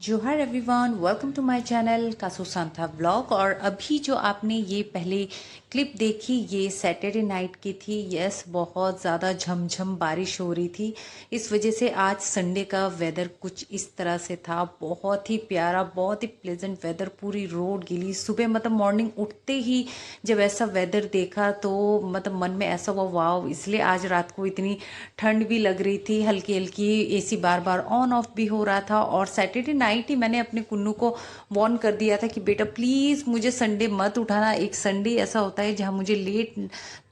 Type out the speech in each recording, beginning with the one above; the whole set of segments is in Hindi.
जोहार everyone, welcome to my channel Kasu Santha blog. और अभी जो आपने ये पहले क्लिप देखी ये सैटरडे नाइट की थी। यस, बहुत ज़्यादा झमझम बारिश हो रही थी। इस वजह से आज संडे का वेदर कुछ इस तरह से था। बहुत ही प्यारा, बहुत ही प्लेजेंट वेदर। पूरी रोड गीली। सुबह मतलब मॉर्निंग उठते ही जब ऐसा वेदर देखा तो मतलब मन में ऐसा हुआ वाव। इसलिए आज रात को इतनी ठंड भी लग रही थी, हल्की हल्की AC bar bar on off भी हो रहा था। और सैटरडे नाइट ही मैंने अपने कुन्नू को वार्न कर दिया था कि बेटा प्लीज़ मुझे संडे मत उठाना। एक संडे ऐसा होता है जहाँ मुझे लेट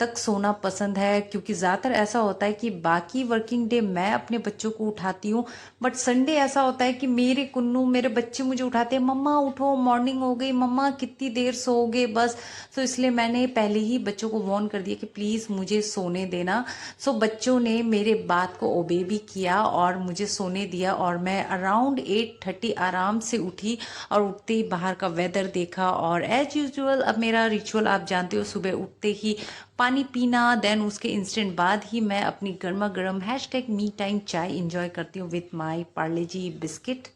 तक सोना पसंद है, क्योंकि ज़्यादातर ऐसा होता है कि बाकी वर्किंग डे मैं अपने बच्चों को उठाती हूँ, बट संडे ऐसा होता है कि मेरे कुन्नू मेरे बच्चे मुझे उठाते हैं, मम्मा उठो मॉर्निंग हो गई, मम्मा कितनी देर सोओगे बस। तो इसलिए मैंने पहले ही बच्चों को वार्न कर दिया कि प्लीज़ मुझे सोने देना। सो बच्चों ने मेरे बात को ओबे भी किया और मुझे सोने दिया। और मैं अराउंड 8:30 आराम से उठी और उठते ही बाहर का वेदर देखा। और एज यूजुअल अब मेरा रिचुअल आप जानते हो, सुबह उठते ही पानी पीना, देन उसके इंस्टेंट बाद ही मैं अपनी गर्मा गर्म #मी टाइम चाय इंजॉय करती हूँ with my Parle ji biscuit.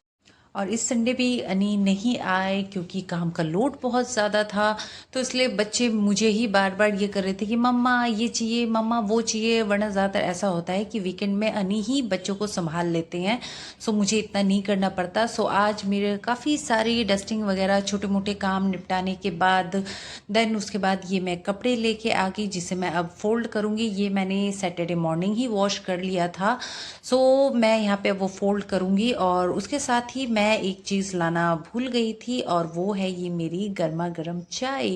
और इस संडे भी अनी नहीं आए क्योंकि काम का लोड बहुत ज़्यादा था। तो इसलिए बच्चे मुझे ही बार बार ये कर रहे थे कि मम्मा ये चाहिए, मम्मा वो चाहिए। वरना ज़्यादातर ऐसा होता है कि वीकेंड में अनी ही बच्चों को संभाल लेते हैं, सो मुझे इतना नहीं करना पड़ता। सो आज मेरे काफ़ी सारी डस्टिंग वगैरह छोटे मोटे काम निपटाने के बाद देन उसके बाद ये मैं कपड़े लेके आ गई जिसे मैं अब फोल्ड करूँगी। ये मैंने सैटरडे मॉर्निंग ही वॉश कर लिया था, सो मैं यहाँ पे वो फोल्ड करूँगी। और उसके साथ ही मैं एक चीज़ लाना भूल गई थी और वो है ये मेरी गर्मा गर्म चाय।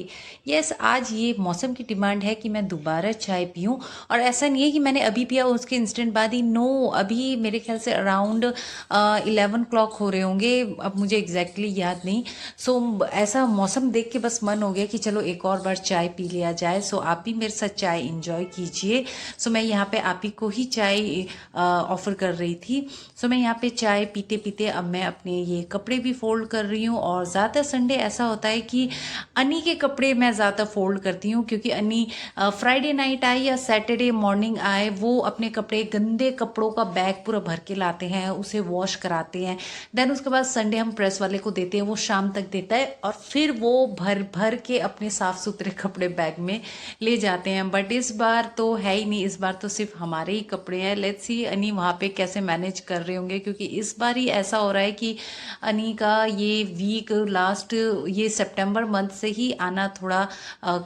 यस, आज ये मौसम की डिमांड है कि मैं दोबारा चाय पीऊँ। और ऐसा नहीं है कि मैंने अभी पिया उसके इंस्टेंट बाद ही, नो, अभी मेरे ख्याल से अराउंड 11 o'clock हो रहे होंगे, अब मुझे एग्जैक्टली याद नहीं। सो ऐसा मौसम देख के बस मन हो गया कि चलो एक और बार चाय पी लिया जाए। सो आप भी मेरे साथ चाय इंजॉय कीजिए। सो मैं यहाँ पे आप ही को ही चाय ऑफर कर रही थी। सो मैं यहाँ पे चाय पीते पीते अब मैं अपने ये कपड़े भी फोल्ड कर रही हूँ। और ज़्यादा संडे ऐसा होता है कि अनी के कपड़े मैं ज़्यादा फोल्ड करती हूँ, क्योंकि अनी फ्राइडे नाइट आए या सैटरडे मॉर्निंग आए वो अपने कपड़े, गंदे कपड़ों का बैग पूरा भर के लाते हैं, उसे वॉश कराते हैं। देन उसके बाद संडे हम प्रेस वाले को देते हैं, वो शाम तक देता है और फिर वो भर भर के अपने साफ सुथरे कपड़े बैग में ले जाते हैं। बट इस बार तो है ही नहीं, इस बार तो सिर्फ हमारे ही कपड़े हैं। लेट्स सी अनी वहाँ पे कैसे मैनेज कर रहे होंगे, क्योंकि इस बार ही ऐसा हो रहा है कि अनी का ये वीक लास्ट, ये सितंबर मंथ से ही आना थोड़ा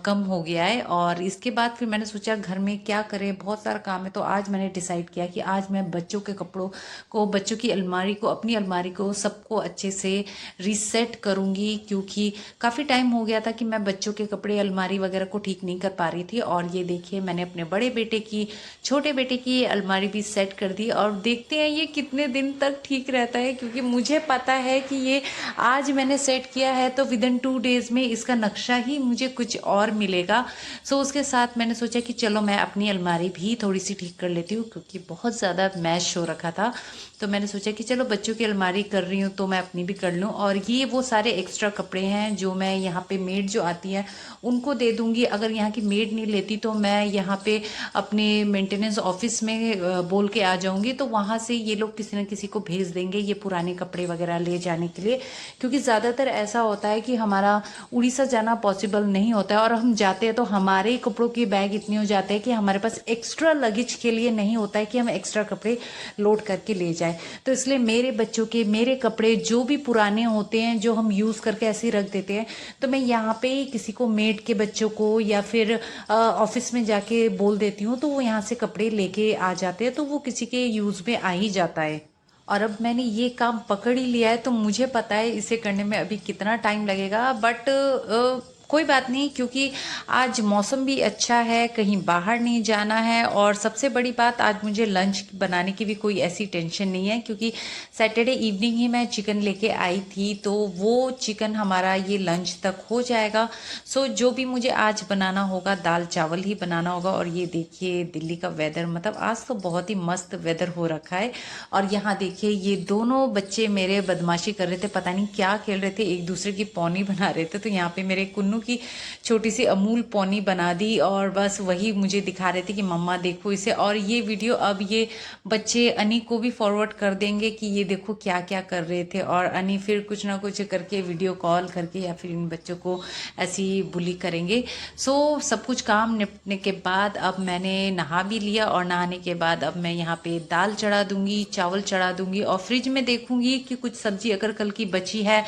कम हो गया है। और इसके बाद फिर मैंने सोचा घर में क्या करें, बहुत सारा काम है। तो आज मैंने डिसाइड किया कि आज मैं बच्चों के कपड़ों को, बच्चों की अलमारी को, अपनी अलमारी को सबको अच्छे से रीसेट करूँगी, क्योंकि काफ़ी टाइम हो गया था कि मैं बच्चों के कपड़े, अलमारी वगैरह को ठीक नहीं कर पा रही थी। और ये देखिए मैंने अपने बड़े बेटे की, छोटे बेटे की अलमारी भी सेट कर दी। और देखते हैं ये कितने दिन तक ठीक रहता है, क्योंकि मुझे पता है कि ये आज मैंने सेट किया है तो विद इन 2 days में इसका नक्शा ही मुझे कुछ और मिलेगा। सो उसके साथ मैंने सोचा कि चलो मैं अपनी अलमारी भी थोड़ी सी ठीक कर लेती हूँ, क्योंकि बहुत ज़्यादा मैश हो रखा था। तो मैंने सोचा कि चलो बच्चों की अलमारी कर रही हूँ तो मैं अपनी भी कर लूँ। और ये वो सारे एक्स्ट्रा कपड़े हैं जो मैं यहाँ पे मेड जो आती है उनको दे दूँगी। अगर यहाँ की मेड नहीं लेती तो मैं यहाँ पे अपने मेंटेनेंस ऑफिस में बोल के आ जाऊँगी, तो वहाँ से ये लोग किसी न किसी को भेज देंगे ये पुराने कपड़े वगैरह ले जाने के लिए। क्योंकि ज़्यादातर ऐसा होता है कि हमारा उड़ीसा जाना पॉसिबल नहीं होता है, और हम जाते हैं तो हमारे कपड़ों के बैग इतने हो जाते हैं कि हमारे पास एक्स्ट्रा लगेज के लिए नहीं होता है कि हम एक्स्ट्रा कपड़े लोड करके ले जाए। तो इसलिए मेरे बच्चों के, मेरे कपड़े जो भी पुराने होते हैं जो हम यूज़ करके ऐसे ही रख देते हैं, तो मैं यहाँ पे किसी को, मेड के बच्चों को या फिर ऑफिस में जाके बोल देती हूँ, तो वो यहाँ से कपड़े लेके आ जाते हैं, तो वो किसी के यूज़ में आ ही जाता है। और अब मैंने ये काम पकड़ ही लिया है तो मुझे पता है इसे करने में अभी कितना टाइम लगेगा। बट कोई बात नहीं, क्योंकि आज मौसम भी अच्छा है, कहीं बाहर नहीं जाना है। और सबसे बड़ी बात, आज मुझे लंच बनाने की भी कोई ऐसी टेंशन नहीं है, क्योंकि सैटरडे इवनिंग ही मैं चिकन लेके आई थी, तो वो चिकन हमारा ये लंच तक हो जाएगा। सो जो भी मुझे आज बनाना होगा, दाल चावल ही बनाना होगा। और ये देखिए दिल्ली का वेदर, मतलब आज तो बहुत ही मस्त वेदर हो रखा है। और यहाँ देखिए ये दोनों बच्चे मेरे बदमाशी कर रहे थे, पता नहीं क्या खेल रहे थे, एक दूसरे की पौनी बना रहे थे। तो यहाँ पे मेरे कुन्नू दोनों की छोटी सी अमूल पौनी बना दी और बस वही मुझे दिखा रहे थे कि मम्मा देखो इसे। और ये वीडियो अब ये बच्चे अनी को भी फॉरवर्ड कर देंगे कि ये देखो क्या क्या कर रहे थे, और अनी फिर कुछ ना कुछ करके वीडियो कॉल करके या फिर इन बच्चों को ऐसी बुली करेंगे। सो सब कुछ काम निपटने के बाद अब मैंने नहा भी लिया, और नहाने के बाद अब मैं यहाँ पे दाल चढ़ा दूंगी, चावल चढ़ा दूंगी, और फ्रिज में देखूंगी कि कुछ सब्जी अगर कल की बची है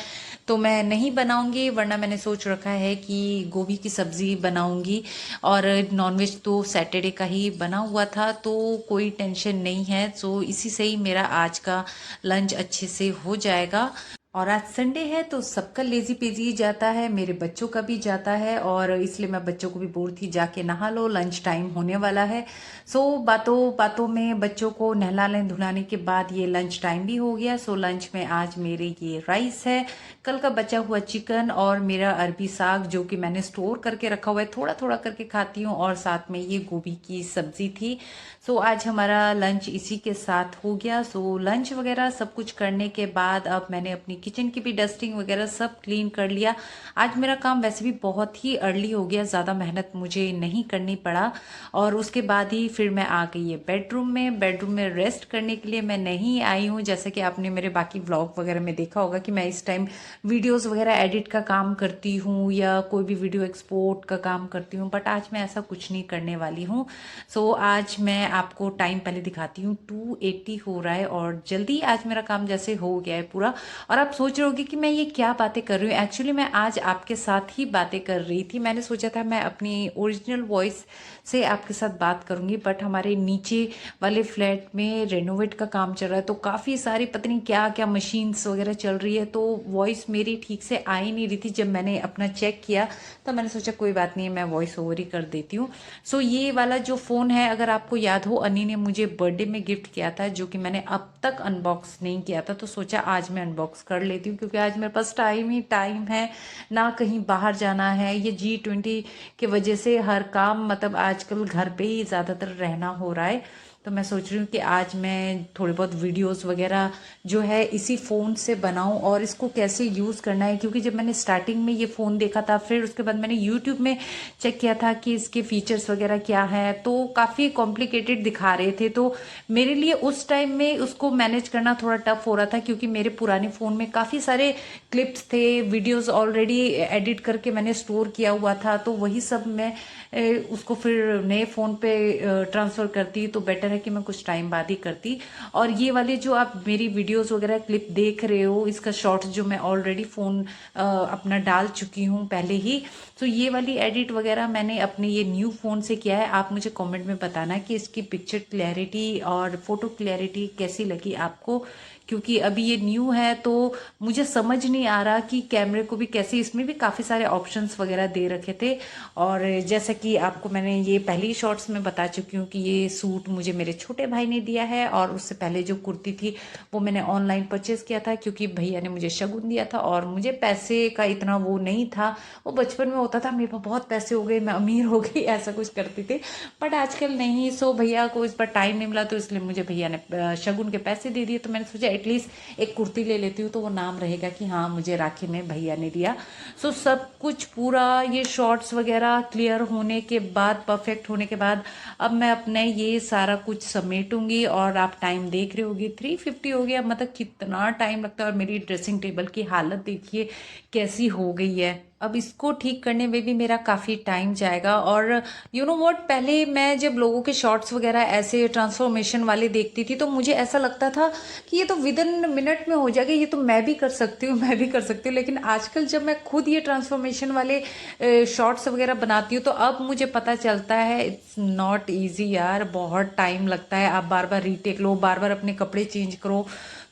तो मैं नहीं बनाऊंगी, वरना मैंने सोच रखा है कि गोभी की सब्जी बनाऊंगी। और नॉनवेज तो सैटरडे का ही बना हुआ था तो कोई टेंशन नहीं है, सो इसी से ही मेरा आज का लंच अच्छे से हो जाएगा। और आज संडे है तो सबका लेजी पेजी जाता है, मेरे बच्चों का भी जाता है, और इसलिए मैं बच्चों को भी बोल थी जाके नहा लो, लंच टाइम होने वाला है। सो बातों बातों में बच्चों को नहलाने धुलाने के बाद ये लंच टाइम भी हो गया। सो लंच में आज मेरे ये राइस है, कल का बचा हुआ चिकन, और मेरा अरबी साग जो कि मैंने स्टोर करके रखा हुआ है, थोड़ा थोड़ा करके खाती हूँ, और साथ में ये गोभी की सब्जी थी। सो आज हमारा लंच इसी के साथ हो गया। सो लंच वगैरह सब कुछ करने के बाद अब मैंने अपनी किचन की भी डस्टिंग वगैरह सब क्लीन कर लिया। आज मेरा काम वैसे भी बहुत ही अर्ली हो गया, ज़्यादा मेहनत मुझे नहीं करनी पड़ा। और उसके बाद ही फिर मैं आ गई है बेडरूम में रेस्ट करने के लिए मैं नहीं आई हूँ। जैसे कि आपने मेरे बाकी व्लॉग वगैरह में देखा होगा कि मैं इस टाइम वीडियोस वगैरह एडिट का काम करती हूँ या कोई भी वीडियो एक्सपोर्ट का काम करती हूँ, बट आज मैं ऐसा कुछ नहीं करने वाली हूँ। सो आज मैं आपको टाइम पहले दिखाती हूँ, 2:80 हो रहा है और जल्दी आज मेरा काम जैसे हो गया है पूरा। और आप सोच रहे होगे कि मैं ये क्या बातें कर रही हूँ, एक्चुअली मैं आज आपके साथ ही बातें कर रही थी। मैंने सोचा था मैं अपनी ओरिजिनल वॉइस से आपके साथ बात करूंगी, बट हमारे नीचे वाले फ्लैट में रेनोवेट का काम चल रहा है तो काफ़ी सारी पता नहीं क्या क्या मशीन्स वगैरह चल रही है, तो वॉइस मेरी ठीक से आ ही नहीं रही थी। जब मैंने अपना चेक किया तो मैंने सोचा कोई बात नहीं है, मैं वॉइस ओवर ही कर देती हूँ। सो ये वाला जो फ़ोन है, अगर आपको याद हो, अनी ने मुझे बर्थडे में गिफ्ट किया था जो कि मैंने अब तक अनबॉक्स नहीं किया था, तो सोचा आज मैं अनबॉक्स कर लेती हूँ क्योंकि आज मेरे पास टाइम ही टाइम है, ना कहीं बाहर जाना है। ये G20 की वजह से हर काम मतलब आजकल घर पे ही ज़्यादातर रहना हो रहा है, तो मैं सोच रही हूँ कि आज मैं थोड़ी बहुत वीडियोस वगैरह जो है इसी फ़ोन से बनाऊँ और इसको कैसे यूज़ करना है। क्योंकि जब मैंने स्टार्टिंग में ये फ़ोन देखा था, फिर उसके बाद मैंने यूट्यूब में चेक किया था कि इसके फीचर्स वगैरह क्या है, तो काफ़ी कॉम्प्लिकेटेड दिखा रहे थे। तो मेरे लिए उस टाइम में उसको मैनेज करना थोड़ा टफ हो रहा था क्योंकि मेरे पुराने फ़ोन में काफ़ी सारे क्लिप्स थे, वीडियोज़ ऑलरेडी एडिट करके मैंने स्टोर किया हुआ था, तो वही सब मैं उसको फिर नए फ़ोन पे ट्रांसफ़र करती, तो बेटर है कि मैं कुछ टाइम बाद ही करती। और ये वाले जो आप मेरी वीडियोस वगैरह क्लिप देख रहे हो, इसका शॉर्ट्स जो मैं ऑलरेडी फ़ोन अपना डाल चुकी हूँ पहले ही, तो ये वाली एडिट वगैरह मैंने अपने ये न्यू फ़ोन से किया है। आप मुझे कमेंट में बताना कि इसकी पिक्चर क्लैरिटी और फ़ोटो क्लैरिटी कैसी लगी आपको, क्योंकि अभी ये न्यू है तो मुझे समझ नहीं आ रहा कि कैमरे को भी कैसे, इसमें भी काफ़ी सारे ऑप्शंस वगैरह दे रखे थे। और जैसा कि आपको मैंने ये पहली शॉर्ट्स में बता चुकी हूँ कि ये सूट मुझे मेरे छोटे भाई ने दिया है, और उससे पहले जो कुर्ती थी वो मैंने ऑनलाइन परचेज़ किया था क्योंकि भैया ने मुझे शगुन दिया था और मुझे पैसे का इतना वो नहीं था। वो बचपन में होता था मेरे पास बहुत पैसे हो गए, मैं अमीर हो गई, ऐसा कुछ करती थी, बट आजकल नहीं। सो भैया को इस पर टाइम नहीं मिला तो इसलिए मुझे भैया ने शगुन के पैसे दे दिए, तो मैंने सोचा एटलीस्ट एक कुर्ती ले लेती हूँ तो वो नाम रहेगा कि हाँ मुझे राखी में भैया ने दिया। सो सब कुछ पूरा ये शॉर्ट्स वगैरह क्लियर होने के बाद, परफेक्ट होने के बाद, अब मैं अपने ये सारा कुछ समेटूंगी। और आप टाइम देख रहे होगे 3:50 हो गया, मतलब कितना टाइम लगता है। और मेरी ड्रेसिंग टेबल की हालत देखिए कैसी हो गई है, अब इसको ठीक करने में भी मेरा काफ़ी टाइम जाएगा। और यू नो व्हाट, पहले मैं जब लोगों के शॉर्ट्स वगैरह ऐसे ट्रांसफॉर्मेशन वाले देखती थी तो मुझे ऐसा लगता था कि ये तो विद इन मिनट में हो जाएगा, ये तो मैं भी कर सकती हूँ, मैं भी कर सकती हूँ। लेकिन आजकल जब मैं खुद ये ट्रांसफॉर्मेशन वाले शॉर्ट्स वगैरह बनाती हूँ तो अब मुझे पता चलता है इट्स नॉट ईजी यार, बहुत टाइम लगता है। आप बार बार रीटेक लो, बार बार अपने कपड़े चेंज करो,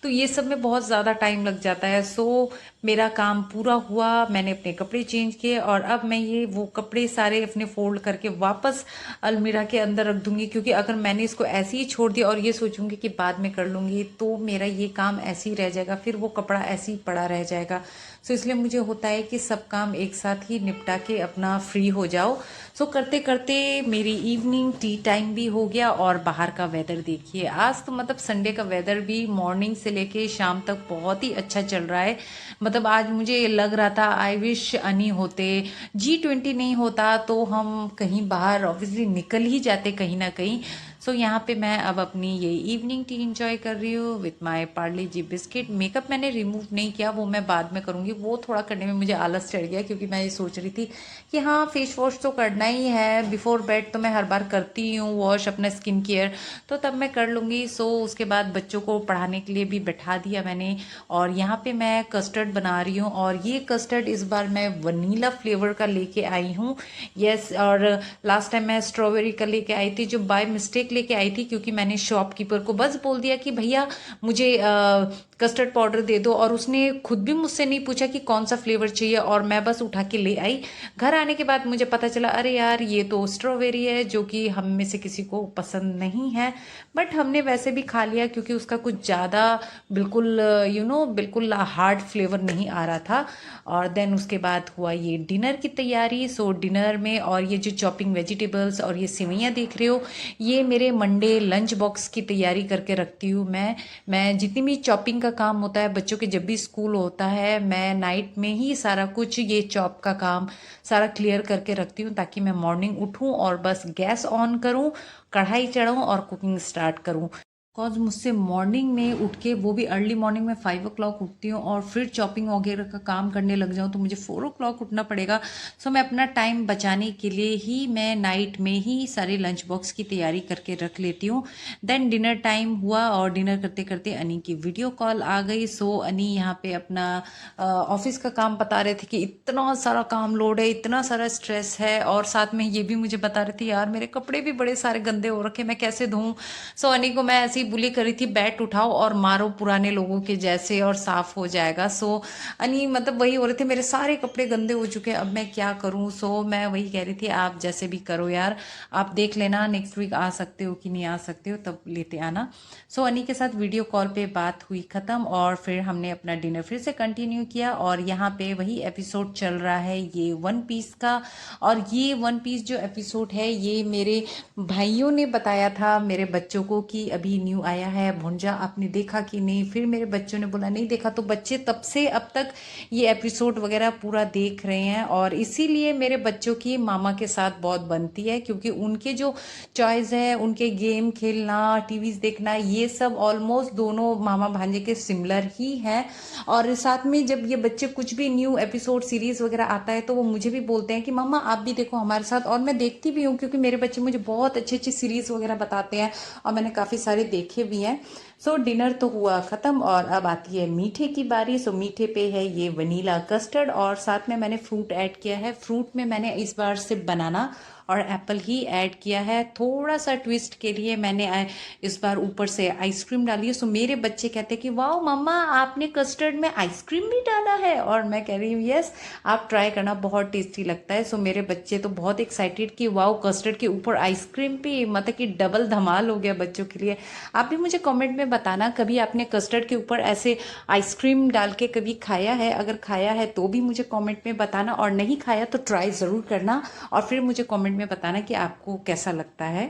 तो ये सब में बहुत ज़्यादा टाइम लग जाता है। सो मेरा काम पूरा हुआ, मैंने अपने कपड़े चेंज किए और अब मैं ये वो कपड़े सारे अपने फोल्ड करके वापस अलमीरा के अंदर रख दूंगी, क्योंकि अगर मैंने इसको ऐसे ही छोड़ दिया और ये सोचूंगी कि बाद में कर लूंगी तो मेरा ये काम ऐसे ही रह जाएगा, फिर वो कपड़ा ऐसे ही पड़ा रह जाएगा। सो इसलिए मुझे होता है कि सब काम एक साथ ही निपटा के अपना फ्री हो जाओ। सो करते करते मेरी इवनिंग टी टाइम भी हो गया और बाहर का वेदर देखिए। आज तो मतलब संडे का वेदर भी मॉर्निंग से लेके शाम तक बहुत ही अच्छा चल रहा है। मतलब आज मुझे लग रहा था आई विश अनी होते, G20 नहीं होता तो हम कहीं बाहर ऑब्वियसली निकल ही जाते कहीं ना कहीं। सो यहाँ पे मैं अब अपनी ये इवनिंग टी इंजॉय कर रही हूँ with my Parle ji biscuit. Makeup मैंने रिमूव नहीं किया, वो मैं बाद में करूँगी, वो थोड़ा करने में मुझे आलस चढ़ गया क्योंकि मैं ये सोच रही थी कि हाँ फेस वॉश तो करना ही है बिफोर बेड, तो मैं हर बार करती हूँ वॉश अपना स्किन केयर, तो तब मैं कर लूँगी। सो उसके बाद बच्चों को पढ़ाने के लिए भी बैठा दिया मैंने और यहाँ पे मैं कस्टर्ड बना रही हूँ और ये कस्टर्ड इस बार मैं वनीला फ्लेवर का लेके आई हूँ। यस, और लास्ट टाइम मैं स्ट्रॉबेरी का लेके आई थी जो बाय मिस्टेक लेके आई थी क्योंकि मैंने शॉपकीपर को बस बोल दिया कि भैया मुझे कस्टर्ड पाउडर दे दो और उसने खुद भी मुझसे नहीं पूछा कि कौन सा फ्लेवर चाहिए और मैं बस उठा के ले आई। घर आने के बाद मुझे पता चला अरे यार ये तो स्ट्रॉबेरी है जो कि हम में से किसी को पसंद नहीं है, बट हमने वैसे भी खा लिया क्योंकि उसका कुछ ज़्यादा बिल्कुल बिल्कुल हार्ड फ्लेवर नहीं आ रहा था। और देन उसके बाद हुआ ये डिनर की तैयारी। सो डिनर में और ये जो चॉपिंग वेजिटेबल्स और ये सेवइयाँ देख रहे हो ये मेरे मंडे लंच बॉक्स की तैयारी करके रखती हूँ। मैं जितनी भी चॉपिंग का काम होता है बच्चों के जब भी स्कूल होता है मैं नाइट में ही सारा कुछ ये चॉप का काम सारा क्लियर करके रखती हूँ ताकि मैं मॉर्निंग उठूँ और बस गैस ऑन करूँ, कढ़ाई चढ़ाऊँ और कुकिंग स्टार्ट करूँ। बिकॉज मुझसे मॉर्निंग में उठ के, वो भी अर्ली मॉर्निंग में 5 o'clock उठती हूँ और फिर चॉपिंग वगैरह का काम करने लग जाऊँ तो मुझे 4 o'clock उठना पड़ेगा। सो मैं अपना टाइम बचाने के लिए ही मैं नाइट में ही सारे लंच बॉक्स की तैयारी करके रख लेती हूँ। देन डिनर टाइम हुआ और डिनर करते करते अनी की वीडियो कॉल आ गई। सो अनी यहाँ पे अपना ऑफिस का काम बता रहे थे कि इतना सारा काम लोड है, इतना सारा स्ट्रेस है, और साथ में ये भी मुझे बता रहे थे यार मेरे कपड़े भी बड़े सारे गंदे हो रखे, मैं कैसे धोऊं। सो अनी को मैं ऐसे ही बुली करी थी बैट उठाओ और मारो पुराने लोगों के जैसे और साफ हो जाएगा। सो अनी मतलब वही हो रहे थे मेरे सारे कपड़े गंदे हो चुके हैं अब मैं क्या करूं। सो मैं वही कह रही थी आप जैसे भी करो यार, आप देख लेना नेक्स्ट वीक आ सकते हो कि नहीं आ सकते हो तब लेते आना। सो अनी के साथ वीडियो कॉल पे बात हुई ख़त्म और फिर हमने अपना डिनर फिर से कंटिन्यू किया और यहाँ पे वही एपिसोड चल रहा है ये वन पीस का। और ये वन पीस जो एपिसोड है ये मेरे भाइयों ने बताया था मेरे बच्चों को कि अभी न्यू आया है भुंजा, आपने देखा कि नहीं। फिर मेरे बच्चों ने बोला नहीं देखा, तो बच्चे तब से अब तक ये एपिसोड वगैरह पूरा देख रहे हैं और इसीलिए मेरे बच्चों की मामा के साथ बहुत बनती है क्योंकि उनके जो चॉइस है, उनके गेम खेलना, टीवीज देखना, ये सब ऑलमोस्ट दोनों मामा भांजे के सिमिलर ही हैं। और साथ में जब ये बच्चे कुछ भी न्यू एपिसोड सीरीज वगैरह आता है तो वो मुझे भी बोलते हैं कि मामा आप भी देखो हमारे साथ, और मैं देखती भी हूँ क्योंकि मेरे बच्चे मुझे बहुत अच्छी अच्छी सीरीज वगैरह बताते हैं और मैंने काफ़ी सारे देखे भी हैं। सो डिनर तो हुआ ख़त्म और अब आती है मीठे की बारी। सो मीठे पे है ये वनीला कस्टर्ड और साथ में मैंने फ्रूट ऐड किया है। फ्रूट में मैंने इस बार से बनाना और एप्पल ही ऐड किया है। थोड़ा सा ट्विस्ट के लिए मैंने इस बार ऊपर से आइसक्रीम डाली है। सो मेरे बच्चे कहते हैं कि वाह मम्मा आपने कस्टर्ड में आइसक्रीम भी डाला है, और मैं कह रही हूँ यस आप ट्राई करना बहुत टेस्टी लगता है। सो मेरे बच्चे तो बहुत एक्साइटेड कि वाह कस्टर्ड के ऊपर आइसक्रीम भी, मतलब कि डबल धमाल हो गया बच्चों के लिए। आप भी मुझे कमेंट में बताना कभी आपने कस्टर्ड के ऊपर ऐसे आइसक्रीम डाल के कभी खाया है, अगर खाया है तो भी मुझे कमेंट में बताना, और नहीं खाया तो ट्राई ज़रूर करना और फिर मुझे कमेंट में बताना कि आपको कैसा लगता है।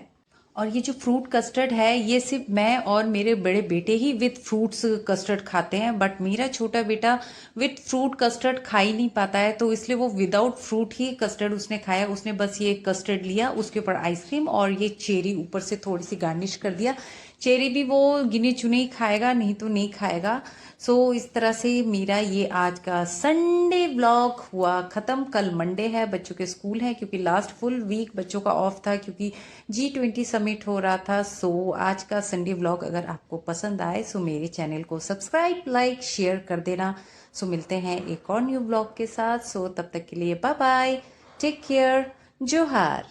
और ये जो फ्रूट कस्टर्ड है ये सिर्फ मैं और मेरे बड़े बेटे ही विथ फ्रूट्स कस्टर्ड खाते हैं, बट मेरा छोटा बेटा विथ फ्रूट कस्टर्ड खा ही नहीं पाता है, तो इसलिए वो विदाउट फ्रूट ही कस्टर्ड उसने खाया। उसने बस ये कस्टर्ड लिया, उसके ऊपर आइसक्रीम और ये चेरी ऊपर से थोड़ी सी गार्निश कर दिया। चेरी भी वो गिने चुने ही खाएगा, नहीं तो नहीं खाएगा। सो इस तरह से मेरा ये आज का संडे व्लॉग हुआ ख़त्म। कल मंडे है, बच्चों के स्कूल है क्योंकि लास्ट फुल वीक बच्चों का ऑफ था क्योंकि G20 समिट हो रहा था। सो आज का संडे व्लॉग अगर आपको पसंद आए सो मेरे चैनल को सब्सक्राइब लाइक शेयर कर देना। सो मिलते हैं एक और न्यू व्लॉग के साथ। सो तब तक के लिए बाय बाय, टेक केयर, जोहार।